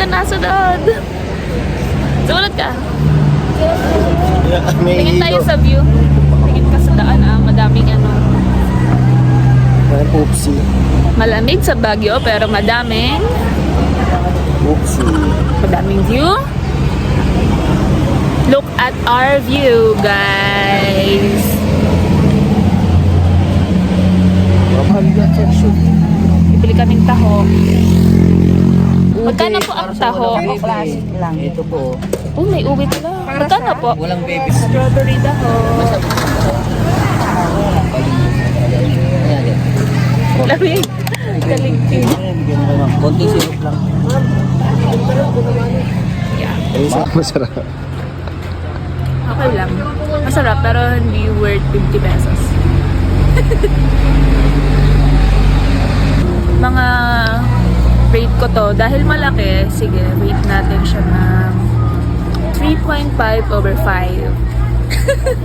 ka nasunod. Sumunod ka. Tingin tayo sa view. Tingin ka sa daan madaming Oopsie. Malamig sa Baguio pero madaming view. Look at our view, guys. Bibili kaming taho. Magkano po ang taho? Classic lang. Ito po. Oh, may uwi pala. Magkano po? Walang baby. Strawberry taho. Lamig. Galing. Konti syrup lang. Yeah. Masarap. Okay lang. Masarap pero hindi worth 50 pesos. Mga rate ko to. Dahil malaki, sige, rate natin siya ng 3.5 over 5.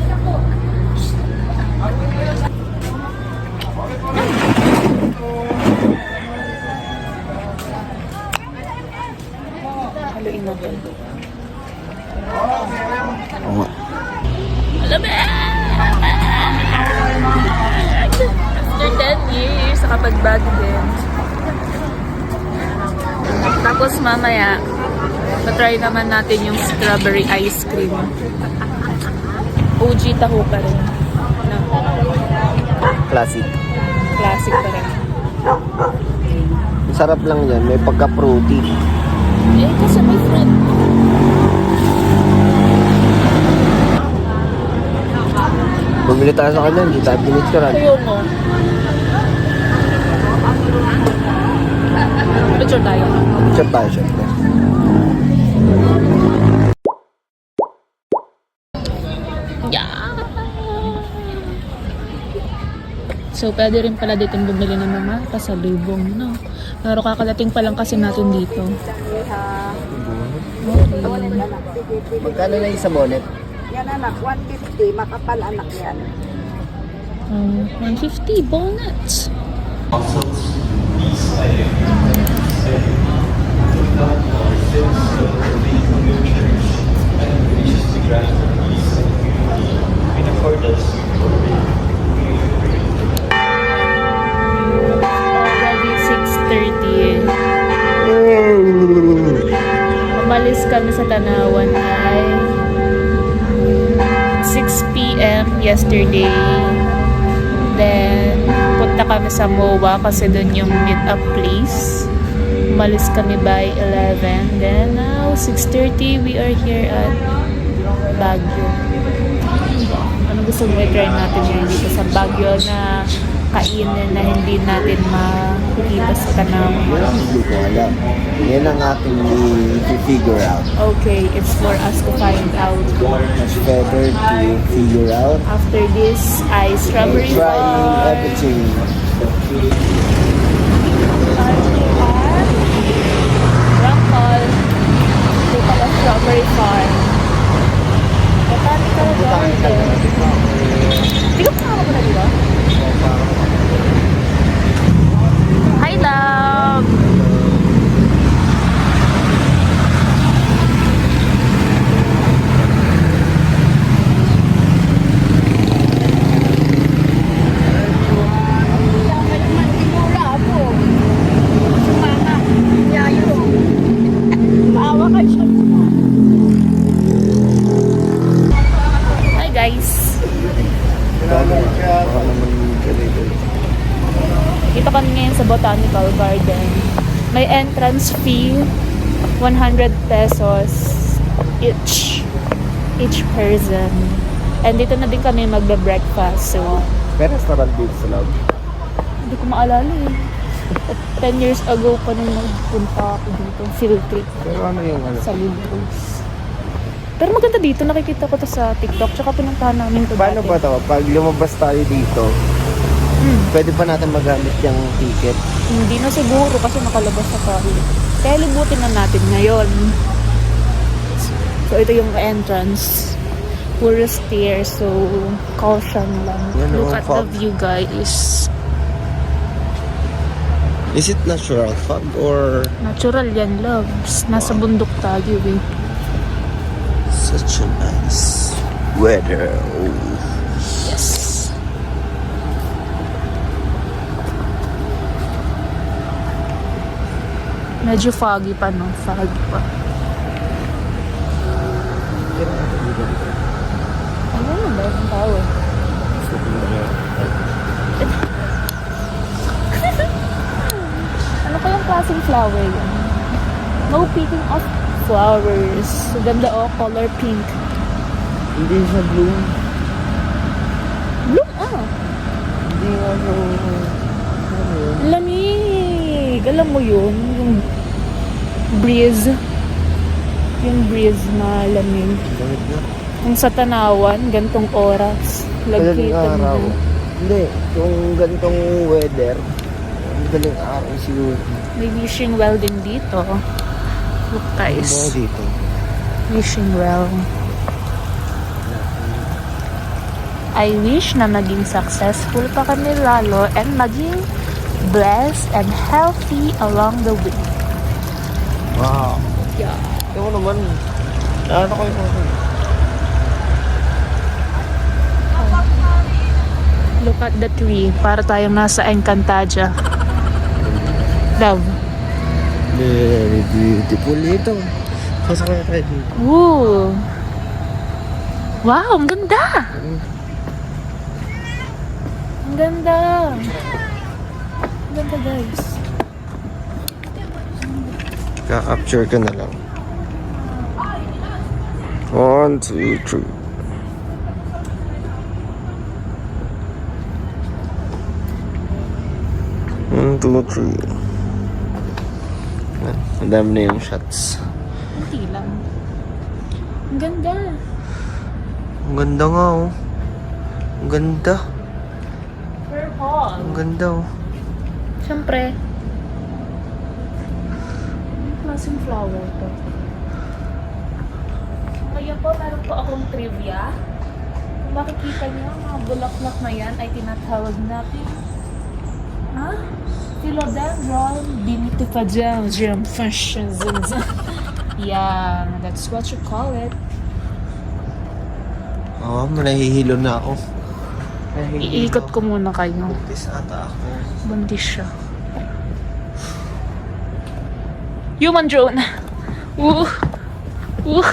Haluin natin. Malamig! After 10 years, nakapag-bag din. Tapos mamaya, patry naman natin yung strawberry ice cream. OG taho pa rin. No? Classic. Classic pa rin. Sarap lang yan. May pagka-fruity. Eh, kasi may friend. Bumili tayo sa kanya. Hindi tayo pinicturan. Ayaw mo. Picture tayo. Picture tayo, syempre. Yeah. So, pwede rin pala dito bumili ng mga pasalubong, no? Pero kakalating pa lang kasi natin dito. Okay. Magkano na yung sa bonnet? Yan anak, 150, makapal anak yan. 150 bonnets. Already 6:30. Umalis kami sa Tanawan ay 6 p.m. yesterday. Then, punta kami sa MOA kasi doon yung meet-up place. Umalis kami by 11. Then, now, 6:30, we are here at Baguio. Ano gusto mo i-try natin ngayon dito sa Baguio na kainin na hindi natin makikita sa Tanawan? Hindi ko alam. Yan ang ating i-figure out. Okay, it's for us to find out. Much better to figure out. After this, ay strawberry Trying bar. everything. Rampal. Ito pala strawberry farm. Botanical garden. Hindi ko pa ako na dito? Hi, love! Hi, guys! Baka naman galing. Dito kami ngayon sa Botanical Garden. May entrance fee, 100 pesos each person. And dito na din kami magbe-breakfast. So, May restaurant dito sa loob. hindi ko maalala eh. 10 years ago pa nung nagpunta ako dito. Field trip Pero ano yung ano? sa Libros. Pero maganda dito. Nakikita ko to sa TikTok. Tsaka pinuntahan namin to Paano dati. ba to? Pag lumabas tayo dito, pwede pa natin magamit yung ticket. Hindi na siguro kasi nakalabas na tayo. Kaya libutin na natin ngayon. So, ito yung entrance. Puro stairs. So, caution lang. Yan, Look oh, at the view, guys. Is it natural fog or Natural yan, loves. Nasa bundok tayo eh. such a nice weather? Oh. Yes. Medyo foggy pa, no? Foggy pa. Ayun, meron tao eh. Ano kayang klaseng flower yan? No picking of flowers. Ganda oh, color pink. Hindi siya blue. Bloom ah. Hindi nga siya... Ano yun? Lamig. Alam mo yun? Yung breeze. Yung breeze na lamig. Lamig na. Kung sa Tanawan, gantong oras. Madaling Lagkitan araw. mo. Hindi, yung ganitong weather, madaling araw siguro. May wishing well din dito. Look Ano guys. dito? Wishing well. I wish na maging successful pa kami lalo and maging blessed and healthy along the way. Wow. Yeah. Ito naman. Ano ko yung mga? Look at the tree. Para tayong nasa Encantadia. Love. Very beautiful ito. Sasakay tayo dito. Ooh. Wow, ang ganda. Ang ganda. Ang ganda guys. Ka-capture ka na lang. 1, 2, 3. 1, 2, 3. Ang dami na yung shots. Hindi lang. Ang ganda. Ang ganda nga oh. Ang ganda. Purple. Ang ganda oh. Siyempre. Anong klaseng flower to? Kaya po, meron po akong trivia. Kung makikita niyo, ang mga bulaklak na yan ay tinatawag natin Philodendron Binitifagium functions. Yeah, that's what you call it. Oo, nahihilo na ako. Iikot ko muna kayo. Buntis ata ako. Buntis siya. Human drone. Woo! Woo!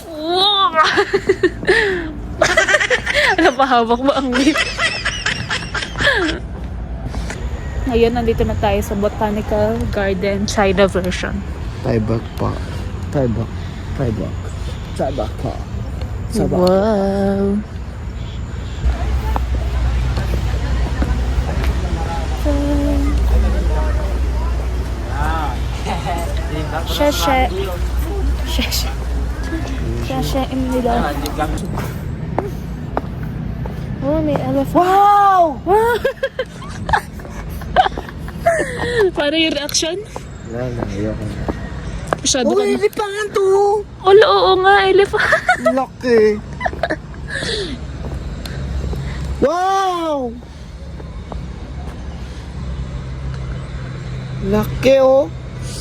Woo! Ano pa, hawak ba ang lip? Ngayon, nandito na tayo sa Botanical Garden China version. Taibak pa. Taibak. Taibak. Taibak pa. Taibak. Wow! Shasha. Shasha. Shasha imnida. Oh, may elephant. Wow! Wow! Para yung reaction? Wala na, ayoko na. Masyado ka na. elephant to! Oo nga, elephant. Laki! Wow! Laki oh!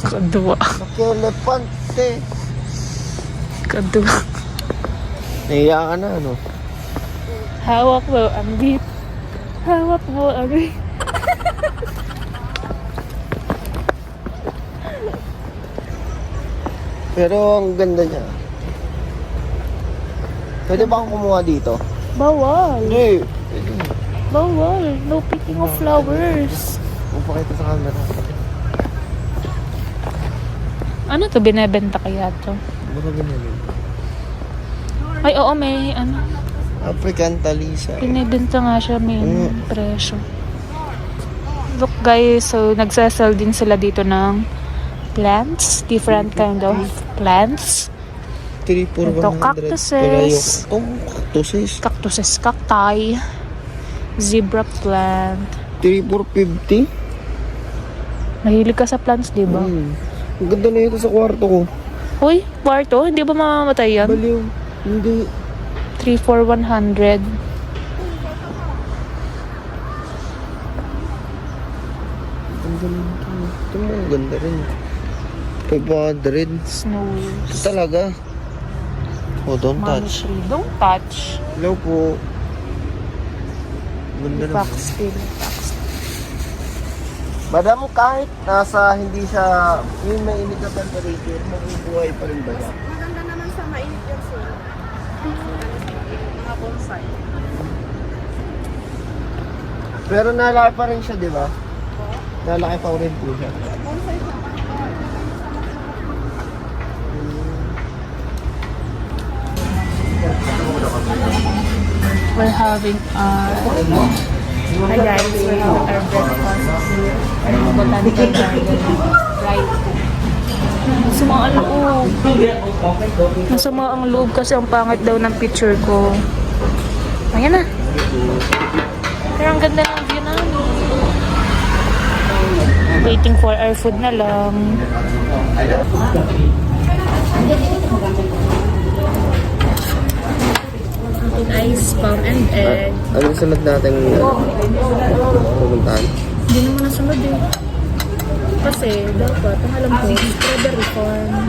Kadua. Laki elephant eh. Kadua. Nahiya ka na ano? Hawak mo ang beat. Hawak mo ang beat. Pero ang ganda niya. Pwede ba akong kumuha dito? Bawal. Hindi. Bawal. No picking of flowers. Upakita sa camera. Ano to? Binebenta kaya to? Baka ganyan. Ay, oo, may ano. African Talisa. Binibenta nga siya, may Mm. presyo. Look guys, so nagsasell din sila dito ng plants. Different kind of plants. 3 for Ito, 100. cactuses. Cactuses. Cactuses, cacti. Zebra plant. 3 for 50. Mahilig ka sa plants, di ba? Ang ganda na ito sa kwarto ko. Uy, kwarto, hindi ba mamamatay yan? Baliw. Hindi. 3 for 100. thinking. Ito mo, ang ganda rin. 500. Snow. Ito talaga. Oh, don't touch. Monetary. Don't touch. Hello po. Ganda na. Pax still. Madam, kahit nasa hindi siya yung mainit na temperature, mabubuhay pa rin ba siya? Maganda naman sa mainit yung sila. Mga bonsai. Pero nalaki pa rin siya, di ba? Nalaki pa rin po siya. Bonsai siya. We're having our... Hi guys, we're having our breakfast here. Botanical garden. Right. Masama ang loob. Masama ang loob kasi ang pangit daw ng picture ko. Ayan na. Pero ang ganda ng view namin. Waiting for our food na lang. Ice, spam, and egg. Anong sunod natin pupuntahan? Hindi naman nasunod eh. Kasi dapat, ang alam ko, strawberry farm.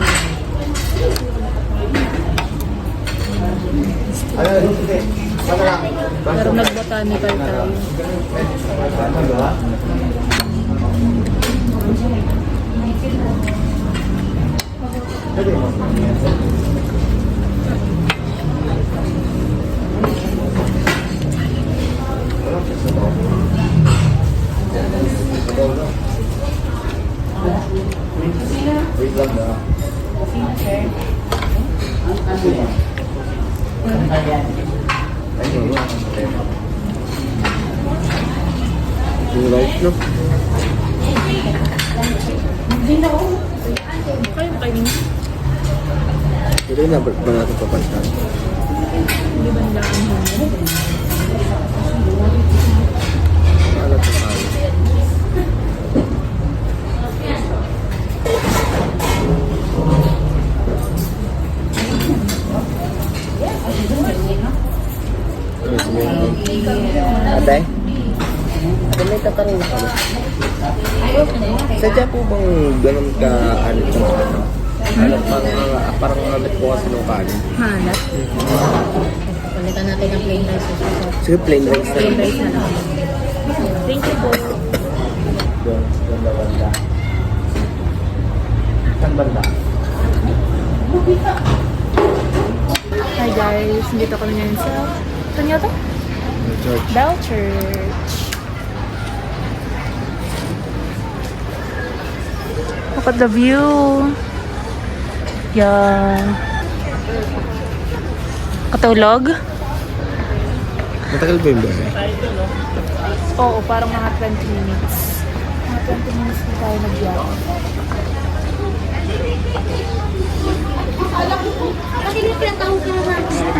Pero nag-botanical tayo. Wait lang na. Yung right, no? Kayo kainin. Ito yung number ba natin papantan? Hindi ba nila ang hangin? Paano ito tayo? Ate? Ate, may tatanong ka na. Sadya po bang ganun ka ano ito? Ano, parang alamit po kasi nung kanin. Hanap. Palitan natin ang plain rice. Sige, plain rice na Plain lang. rice na lang. Thank you po. Doon na banda. Saan banda? Hi guys, dito kami ngayon sa... Saan nga to? George. Bell Church. Look at the view. Yan. Katulog? Matagal ba yung bahay? Oo, parang mga 20 minutes. Mga 20 minutes na tayo nagyaw.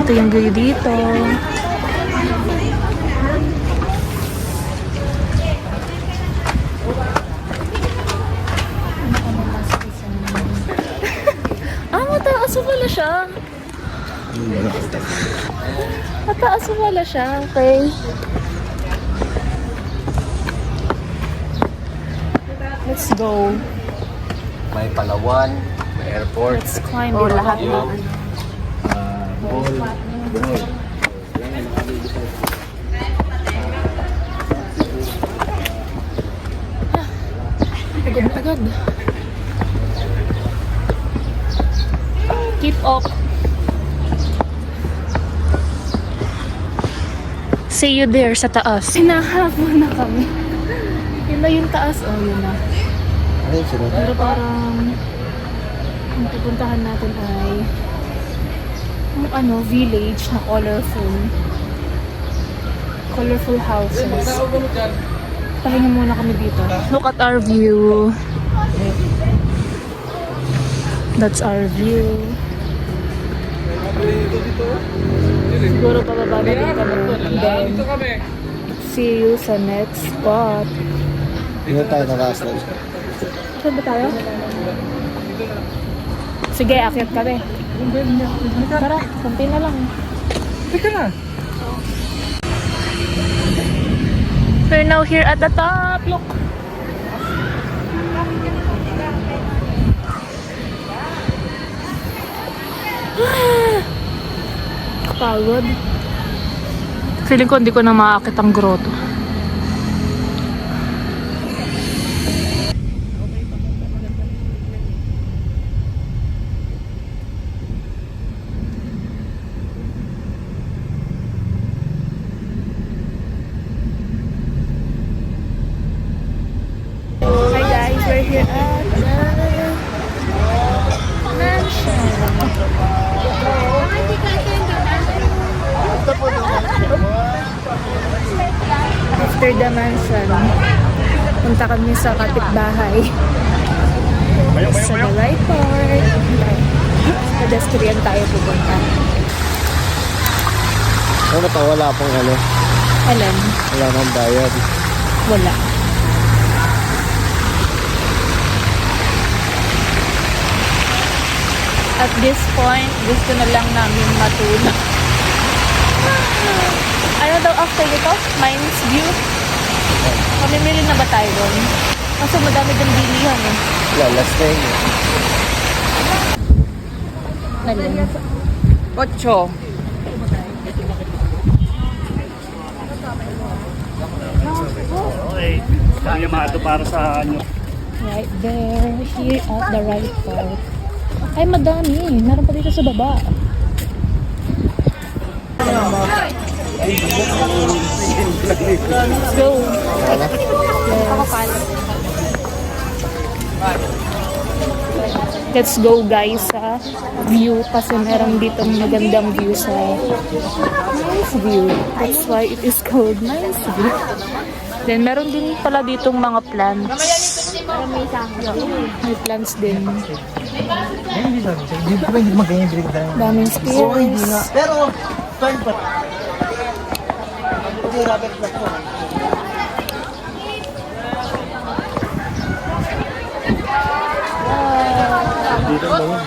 Ito yung view dito. Mataas pa pala siya. Mataas pa pala siya, okay. Let's go. May Palawan, may airport. Let's climb it. Lahat na. Bohol. Bohol. Agad na agad. Keep up. See you there sa taas. Hinahabol na kami. Yun na yung taas. Oh, yun na. Ano yung sunod? Pero parang ang pupuntahan natin ay yung village na colorful. Colorful houses. Pahinga muna kami dito. Look at our view. That's our view. Siguro pababa na din kami. Then, see you sa next spot. Hindi tayo nakaas na. Saan ba tayo? Sige, akyat kami. Tara, kunti na lang. Teka na. We're now here at the top. Look. Kapagod. Feeling ko hindi ko na maakit ang grotto. Hi guys, we're here at the mansion. After the mansion, punta kami sa kapitbahay. Sa the right part. Sa pedestrian tayo pupunta. Ano pa, wala pang ano, Alam, wala pang bayad. wala. At this point, gusto na lang namin matulog. Ano daw after dito? Mines View? Mamimili na ba tayo doon? Kasi madami din bilihan eh. Wala, last na yun. Alin? 8. Okay, kaya maato para sa ano. Right there, here at the right part. Ay, madami. Meron pa dito sa baba. Let's go. Let's go guys sa view kasi meron dito magandang view sa nice view. That's why it is called nice view. Then meron din pala ditong mga plants. May plants din. Daming spears. Pero, turn pa. Okay, Robert, let's go. Dito mo yun.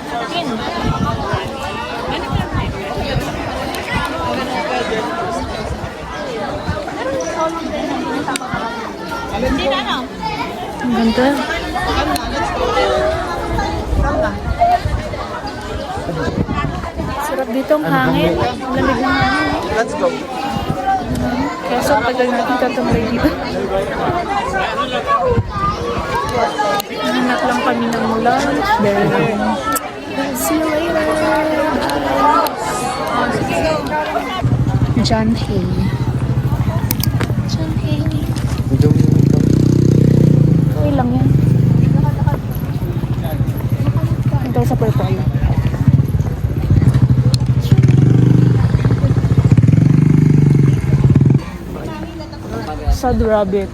Ang ganda. Sarap dito ang hangin. Ang lamig ng hangin. Let's go. Kaso tagal natin tatamay dito. Hanap lang kami ng lunch. Then, see you later. John Hay. John Hay. Okay lang yan. Ito sa purple. Sad rabbit.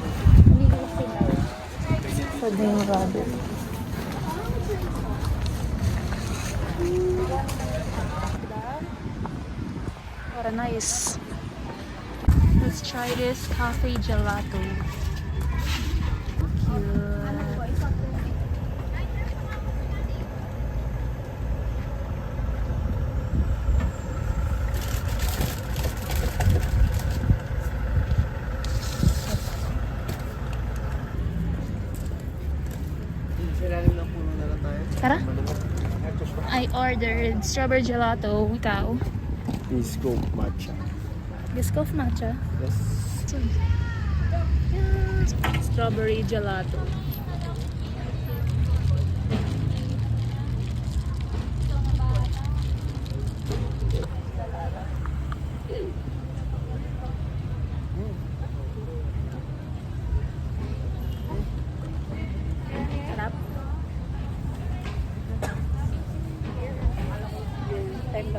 Sad yung rabbit. What a nice. Let's try this cafe gelato. Cute. Tara. I ordered strawberry gelato. Ikaw? Bisco matcha. Biscoff matcha. Yes. Yes. Strawberry gelato. Sarap. $10.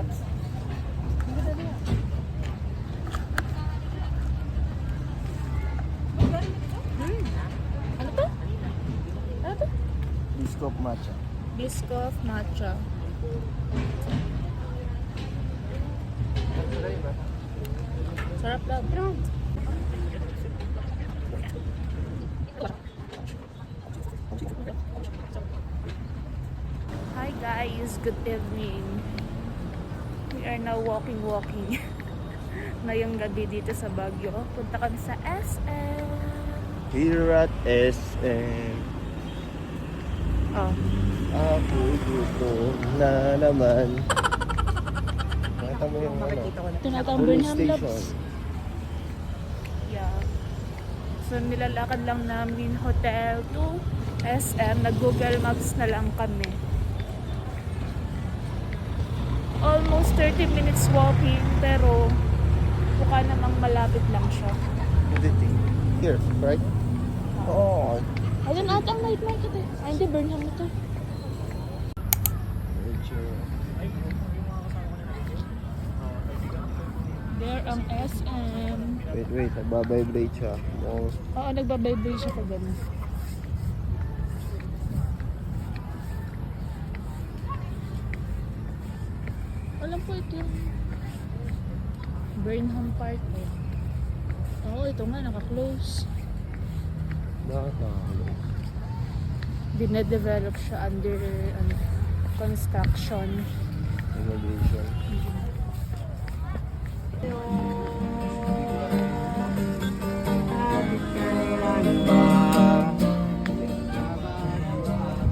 Ano to? Ano to? Bisco matcha. Biscoff matcha. Sarap lang. Hi guys, good evening. We are now walking. Ngayong gabi dito sa Baguio. Punta kami sa SM. Here at SM. Oh. Ako gutom na naman. Nakita mo yung ano? Tinatawag Police Burnham station. Labs. Yeah. So nilalakad lang namin hotel to SM. Nag-Google Maps na lang kami. Almost 30 minutes walking, pero mukha namang malapit lang siya. Here, right? Oh, Ayun ata ang night market eh. Ay hindi, Burnham ito. There ang SM. wait, nagbabibrate siya. Oh, Oo, nagbabibrate siya pa ganun. Alam ko ito yung Burnham Park eh. Oo, ito nga, naka-close. bakit nakakalo? Dine-develop siya under construction. Immigration.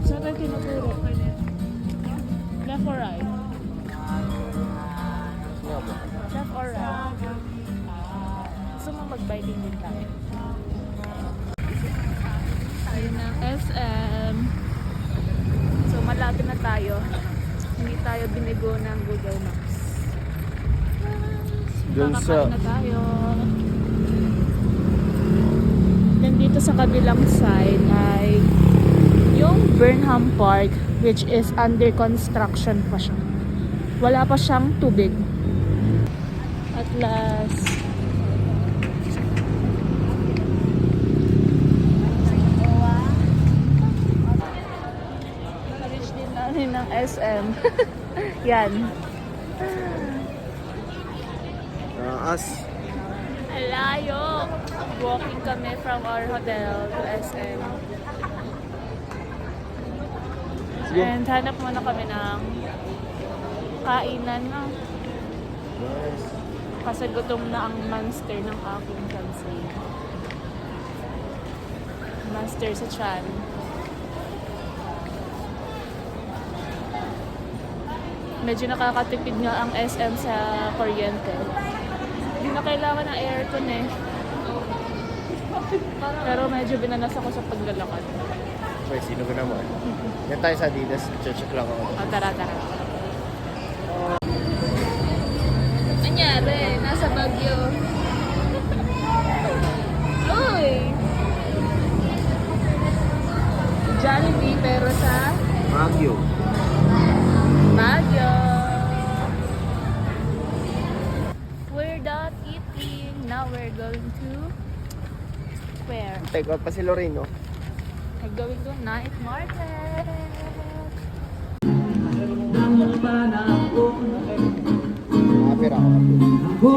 Saan tayo tinuturo? Left or right? Nga ba? Left or right? Gusto mo mag-biking din tayo? Ayun ang SM. So malapit na tayo. Hindi tayo binigo ng Google Maps. Dun sa- Makakain na tayo. Then dito sa kabilang side ay yung Burnham Park, which is under construction pa siya. Wala pa siyang tubig. At last, na-reach din namin ng SM. Yan. As Alayo! Walking kami from our hotel to SM. And hanap muna kami ng kainan na. nice. Kasi gutom na ang monster ng aking fiancé. Monster sa tiyan. Medyo nakakatipid nga ang SM sa kuryente. Hindi na kailangan ng aircon eh. Pero medyo binanas ako sa paglalakad. Wait, sino ba naman? Yan tayo sa Adidas. Check lang ako. O, tara. Anyari, nasa Baguio. Uy! Jollibee pero sa Baguio. Baguio. We're done eating. Now we're going to where? Take out pa si Loreno. We're going to night market. Kapir ako.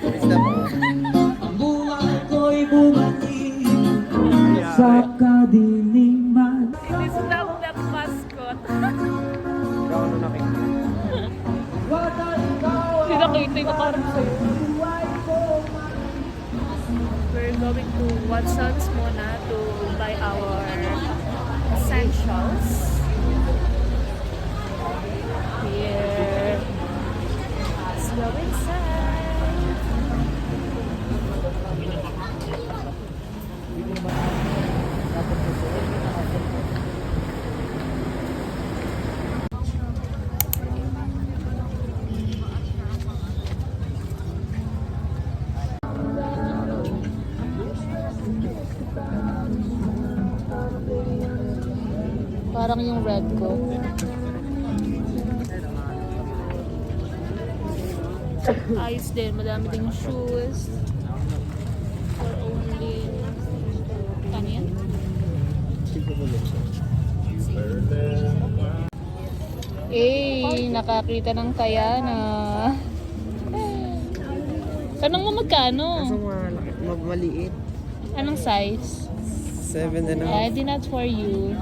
Is that Sa kadiliman. This is the mascot. ikaw ano nakikita? Sinakita yung parang sa'yo. We're going to Watson's muna to buy our essentials. Here. Let's go inside. Parang yung red ko. Ayos din. Madami ding shoes. For only... Kano yan? Eh, nakakita ng kaya na. Tanong mo magkano? Maliit. Anong size? 7 and a half. Di not for you.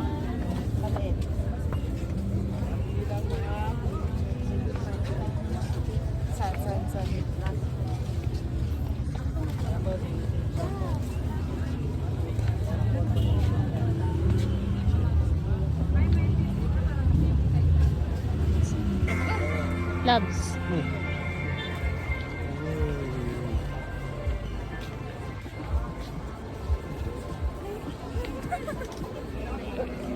Loves.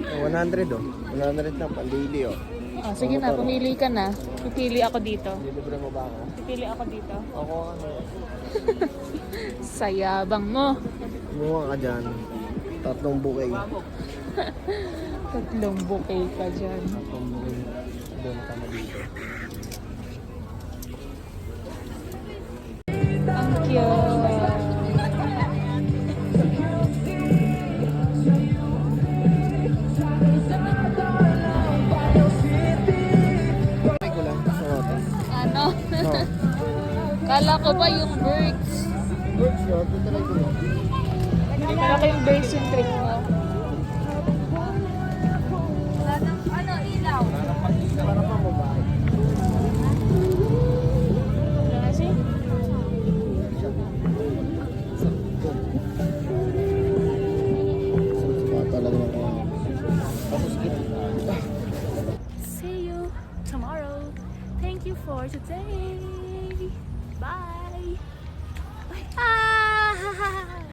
Oh, 100 oh. 100 lang, pandili oh. Ah, sige na, pumili ka na. Pipili ako dito. Libre mo ba ako? Pipili ako dito. Ako ano. Sayabang mo. Kumuha ka dyan. 3 bouquet. 3 bouquet ka dyan. 3 bouquet. Doon ka na dito. Ang cute. Try ko lang. Sarap. Ano? Oh. Kala ko ba yung birds? Good shot. Try ko lang. Kala ko yung birds yung trick mo. Para pa mabahay. Kasi? Talaga ako. See you tomorrow. Thank you for today.